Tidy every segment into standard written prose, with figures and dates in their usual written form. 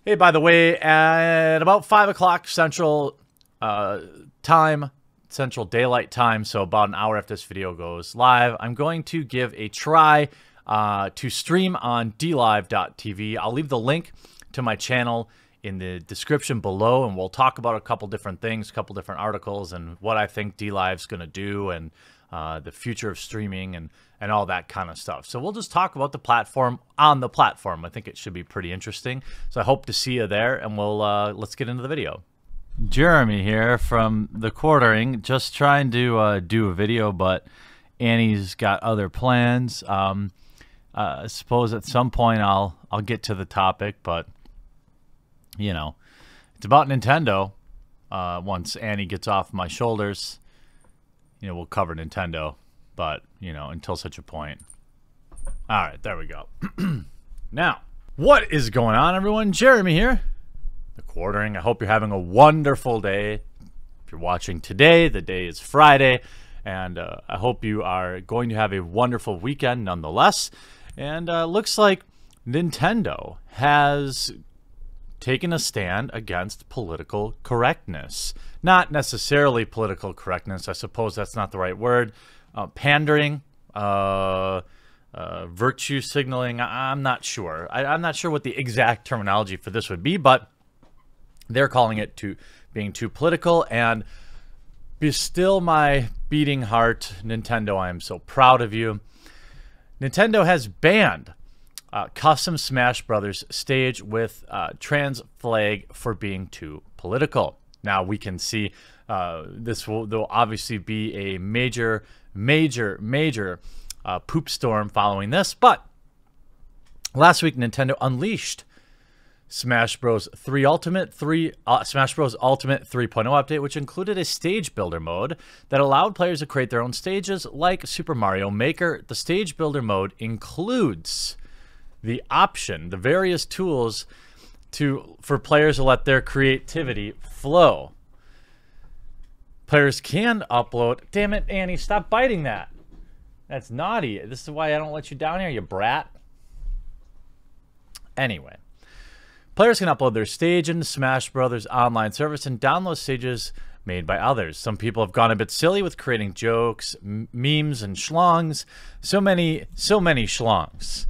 Hey, by the way, at about 5 o'clock Central time, Central Daylight Time, so about an hour after this video goes live, I'm going to give a try to stream on dlive.tv. I'll leave the link to my channel in the description below, and we'll talk about a couple different things, a couple different articles, and what I think DLive's going to do, and the future of streaming, and all that kind of stuff. So we'll just talk about the platform on the platform. I think it should be pretty interesting. So I hope to see you there, and we'll let's get into the video. Jeremy here from The Quartering, just trying to do a video, but Annie's got other plans. I suppose at some point I'll get to the topic, but you know, it's about Nintendo. Once Annie gets off my shoulders, you know, we'll cover Nintendo, but, you know, until such a point. All right, there we go. Now, what is going on, everyone? Jeremy here, The Quartering. I hope you're having a wonderful day. If you're watching today, the day is Friday, and I hope you are going to have a wonderful weekend nonetheless. And looks like Nintendo has taken a stand against political correctness. Not necessarily political correctness. I suppose that's not the right word. Pandering, virtue signaling. I'm not sure. I'm not sure what the exact terminology for this would be, but they're calling it being too political. And be still my beating heart, Nintendo, I am so proud of you. Nintendo has banned custom Smash Brothers stage with trans flag for being too political. Now we can see there'll obviously be a major poop storm following this. But last week Nintendo unleashed Smash Bros. Ultimate 3.0 update, which included a stage builder mode that allowed players to create their own stages like Super Mario Maker. The stage builder mode includes the option, the various tools for players to let their creativity flow. Players can upload. Damn it, Annie, stop biting that. That's naughty. This is why I don't let you down here, you brat. Anyway, players can upload their stage into Smash Brothers online service and download stages made by others. Some people have gone a bit silly with creating jokes, memes, and schlongs. So many schlongs.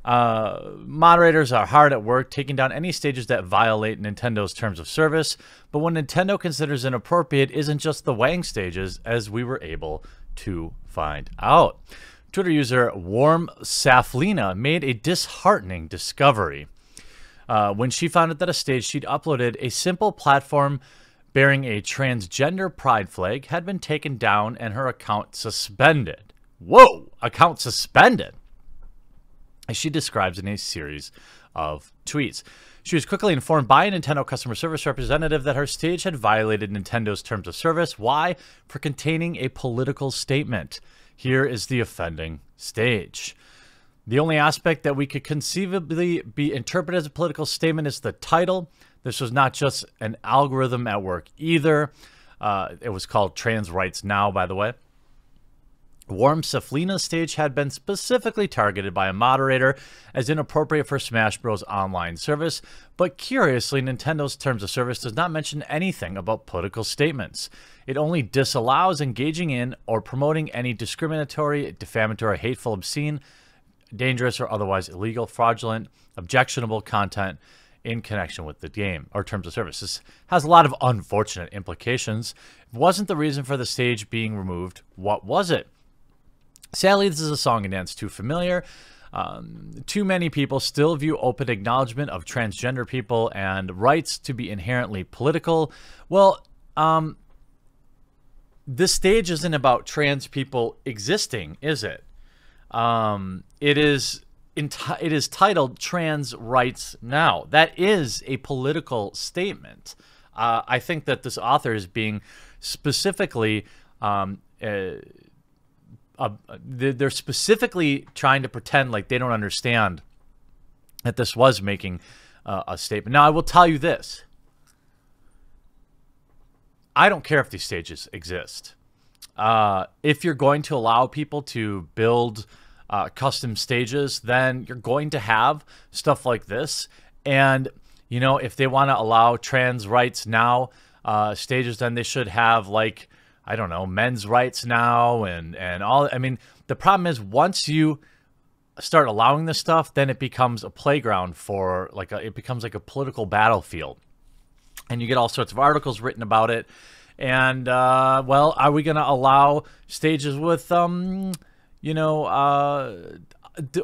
Moderators are hard at work taking down any stages that violate Nintendo's terms of service, but what Nintendo considers inappropriate isn't just the Wang stages, as we were able to find out. Twitter user Warm Saflina made a disheartening discovery when she found out that a stage she'd uploaded, a simple platform bearing a transgender pride flag, had been taken down and her account suspended. Whoa! Account suspended! As she describes in a series of tweets. She was quickly informed by a Nintendo customer service representative that her stage had violated Nintendo's terms of service. Why? For containing a political statement. Here is the offending stage. The only aspect that we could conceivably be interpreted as a political statement is the title. This was not just an algorithm at work either. It was called Trans Rights Now, by the way. Warm Saflina's stage had been specifically targeted by a moderator as inappropriate for Smash Bros. Online service, but curiously, Nintendo's terms of service does not mention anything about political statements. It only disallows engaging in or promoting any discriminatory, defamatory, hateful, obscene, dangerous, or otherwise illegal, fraudulent, objectionable content in connection with the game or terms of service. This has a lot of unfortunate implications. If it wasn't the reason for the stage being removed, what was it? Sadly, this is a song and dance too familiar. Too many people still view open acknowledgement of transgender people and rights to be inherently political. Well, this stage isn't about trans people existing, is it? It is titled Trans Rights Now. That is a political statement. I think that this author is being specifically they're specifically trying to pretend like they don't understand that this was making a statement. Now, I will tell you this. I don't care if these stages exist. If you're going to allow people to build custom stages, then you're going to have stuff like this. And You know, if they want to allow trans rights now stages, then they should have, like, I don't know, men's rights now and all. I mean, the problem is once you start allowing this stuff, then it becomes a playground for it becomes like a political battlefield, and you get all sorts of articles written about it. And well, are we going to allow stages with you know,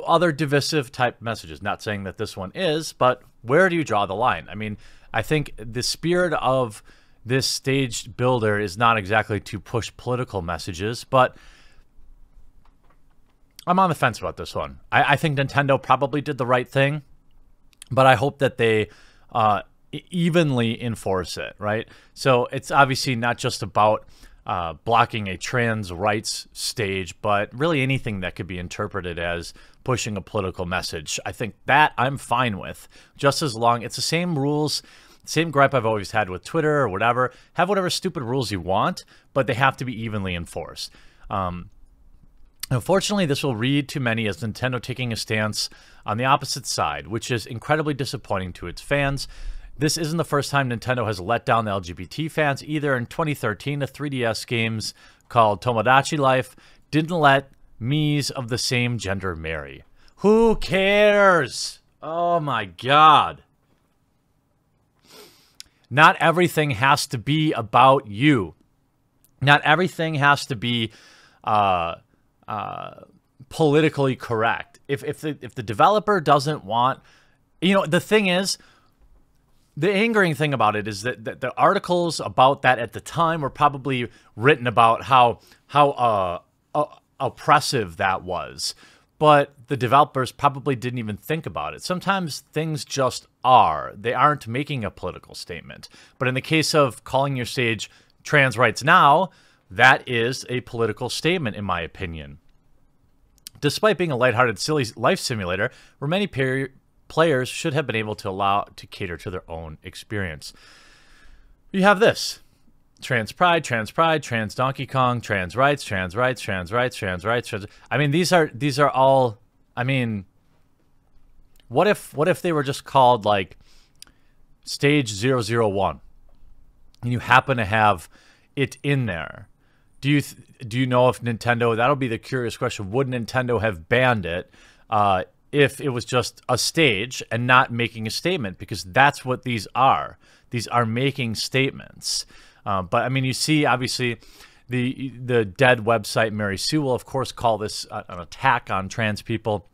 other divisive type messages? Not saying that this one is, but where do you draw the line? I mean, I think the spirit of this stage builder is not exactly to push political messages, but I'm on the fence about this one. I think Nintendo probably did the right thing, but I hope that they evenly enforce it, right? So it's obviously not just about blocking a trans rights stage, but really anything that could be interpreted as pushing a political message. I think that I'm fine with, just as long it's the same rules. Same gripe I've always had with Twitter or whatever. Have whatever stupid rules you want, but they have to be evenly enforced. Unfortunately, this will read to many as Nintendo taking a stance on the opposite side, which is incredibly disappointing to its fans. This isn't the first time Nintendo has let down the LGBT fans either. In 2013, the 3DS games called Tomodachi Life didn't let Miis of the same gender marry. Who cares? Oh my God. Not everything has to be about you. Not everything has to be politically correct. If the developer doesn't want, you know, the thing is, the angering thing about it is that the articles about that at the time were probably written about how oppressive that was. But the developers probably didn't even think about it. Sometimes things just are. They aren't making a political statement. But in the case of calling your stage trans rights now, that is a political statement, in my opinion. Despite being a lighthearted, silly life simulator, where many players should have been able to allow to cater to their own experience. You have this. Trans pride, trans Donkey Kong, trans rights, trans rights, trans rights, trans rights. I mean, these are all, I mean, what if they were just called like stage 001 and you happen to have it in there? Do you know if Nintendo, that'll be the curious question, would Nintendo have banned it if it was just a stage and not making a statement? Because that's what these are. These are making statements. But I mean, you see, obviously, the dead website Mary Sue will, of course, call this an attack on trans people.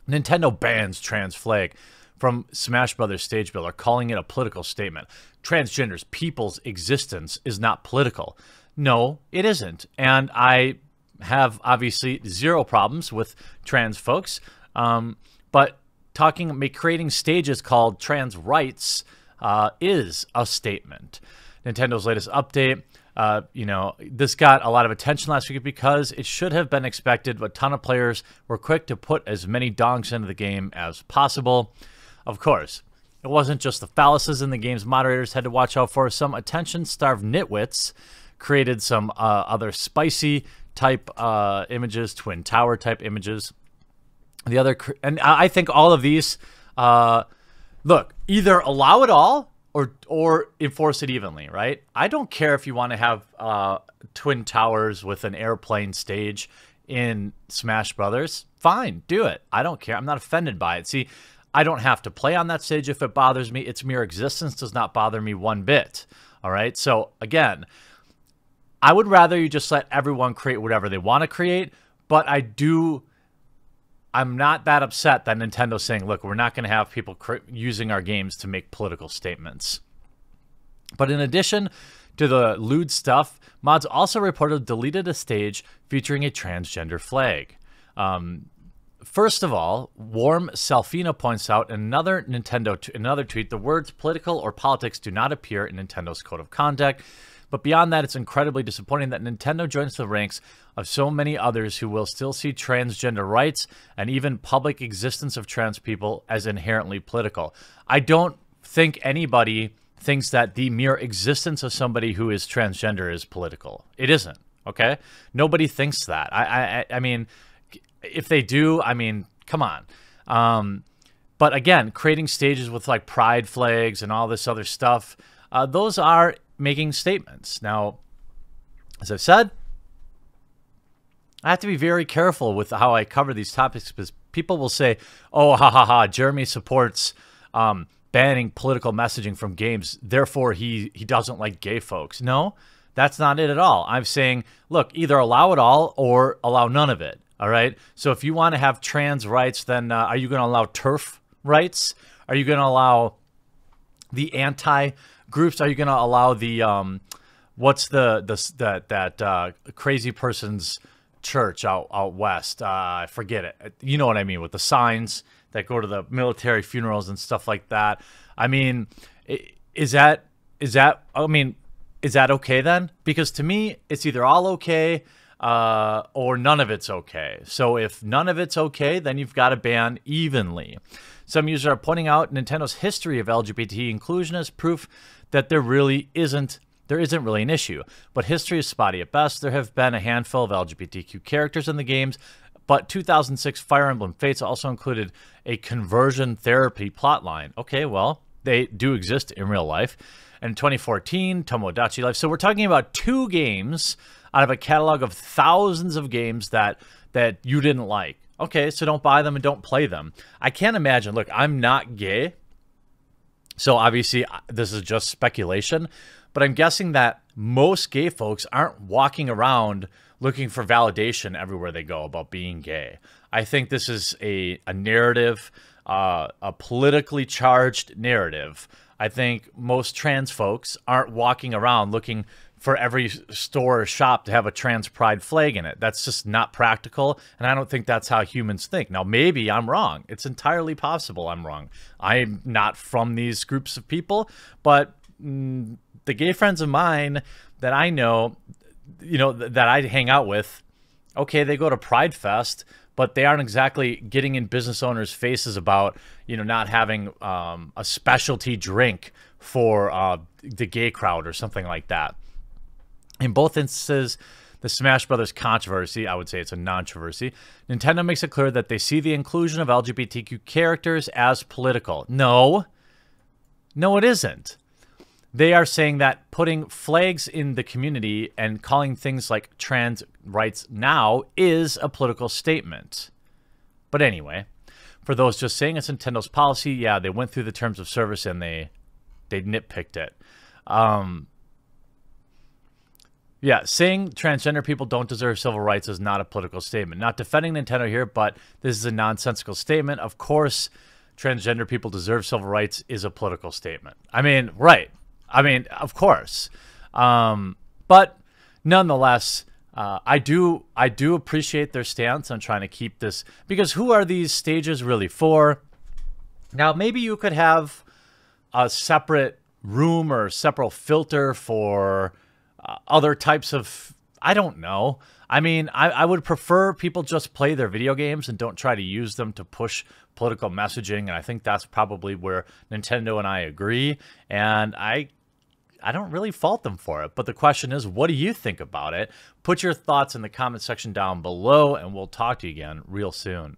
Nintendo bans trans flag from Smash Brothers Stage Builder, calling it a political statement. Transgenders, people's existence is not political. No, it isn't. And I have, obviously, zero problems with trans folks. But creating stages called trans rights is a statement. Nintendo's latest update, you know, this got a lot of attention last week because it should have been expected. A ton of players were quick to put as many dongs into the game as possible. Of course, it wasn't just the phalluses in the game's moderators had to watch out for. Some attention-starved nitwits created some other spicy type images, Twin Tower type images. And I think all of these, look, either allow it all or enforce it evenly, right? I don't care if you want to have Twin Towers with an airplane stage in Smash Brothers. Fine, do it. I don't care. I'm not offended by it. See, I don't have to play on that stage if it bothers me. Its mere existence does not bother me one bit. All right? So, again, I would rather you just let everyone create whatever they want to create, but I'm not that upset that Nintendo's saying, look, we're not going to have people using our games to make political statements. But in addition to the lewd stuff, mods also reported deleted a stage featuring a transgender flag. First of all, Warm Selfino points out in another tweet, the words political or politics do not appear in Nintendo's code of conduct. But beyond that, it's incredibly disappointing that Nintendo joins the ranks of so many others who will still see transgender rights and even public existence of trans people as inherently political. I don't think anybody thinks that the mere existence of somebody who is transgender is political. It isn't, okay? Nobody thinks that. I mean, if they do, I mean, come on. But again, creating stages with like pride flags and all this other stuff, those are making statements. Now, as I've said, I have to be very careful with how I cover these topics because people will say, oh, ha, ha, ha, Jeremy supports banning political messaging from games. Therefore, he doesn't like gay folks. No, that's not it at all. I'm saying, look, either allow it all or allow none of it. All right. So if you want to have trans rights, then are you going to allow TERF rights? Are you going to allow the anti groups? Are you going to allow the what's that crazy person's church out west? I forget it. You know what I mean, with the signs that go to the military funerals and stuff like that. I mean, is that okay then? Because to me, it's either all okay or none of it's okay. So if none of it's okay, then you've got to ban evenly. Some users are pointing out Nintendo's history of LGBT inclusion as proof that there isn't really an issue. But history is spotty at best. There have been a handful of LGBTQ characters in the games, but 2006 Fire Emblem Fates also included a conversion therapy plotline. Okay, well, they do exist in real life. And 2014, Tomodachi Life. So we're talking about 2 games out of a catalog of thousands of games that you didn't like. Okay, so don't buy them and don't play them. I can't imagine. Look, I'm not gay, so obviously this is just speculation, but I'm guessing that most gay folks aren't walking around looking for validation everywhere they go about being gay. I think this is a narrative, a politically charged narrative. I think most trans folks aren't walking around looking for every store or shop to have a trans pride flag in it. That's just not practical, and I don't think that's how humans think. Now, maybe I'm wrong. It's entirely possible I'm wrong. I'm not from these groups of people, but the gay friends of mine that I know, that I hang out with, okay, they go to Pride Fest, but they aren't exactly getting in business owners' faces about, not having a specialty drink for the gay crowd or something like that. In both instances, the Smash Brothers controversy, I would say it's a non-controversy, Nintendo makes it clear that they see the inclusion of LGBTQ characters as political. No, it isn't. They are saying that putting flags in the community and calling things like trans rights now is a political statement. But anyway, for those just saying it's Nintendo's policy, yeah, they went through the terms of service and they nitpicked it. Yeah, saying transgender people don't deserve civil rights is not a political statement. Not defending Nintendo here, but this is a nonsensical statement. Of course, transgender people deserve civil rights is a political statement. I mean, right. I mean, of course. But nonetheless, I do appreciate their stance on trying to keep this, because who are these stages really for? Now, maybe you could have a separate room or separate filter for other types of, I don't know. I mean, I would prefer people just play their video games and don't try to use them to push political messaging. And I think that's probably where Nintendo and I agree. And I don't really fault them for it. But the question is, what do you think about it? Put your thoughts in the comment section down below, and we'll talk to you again real soon.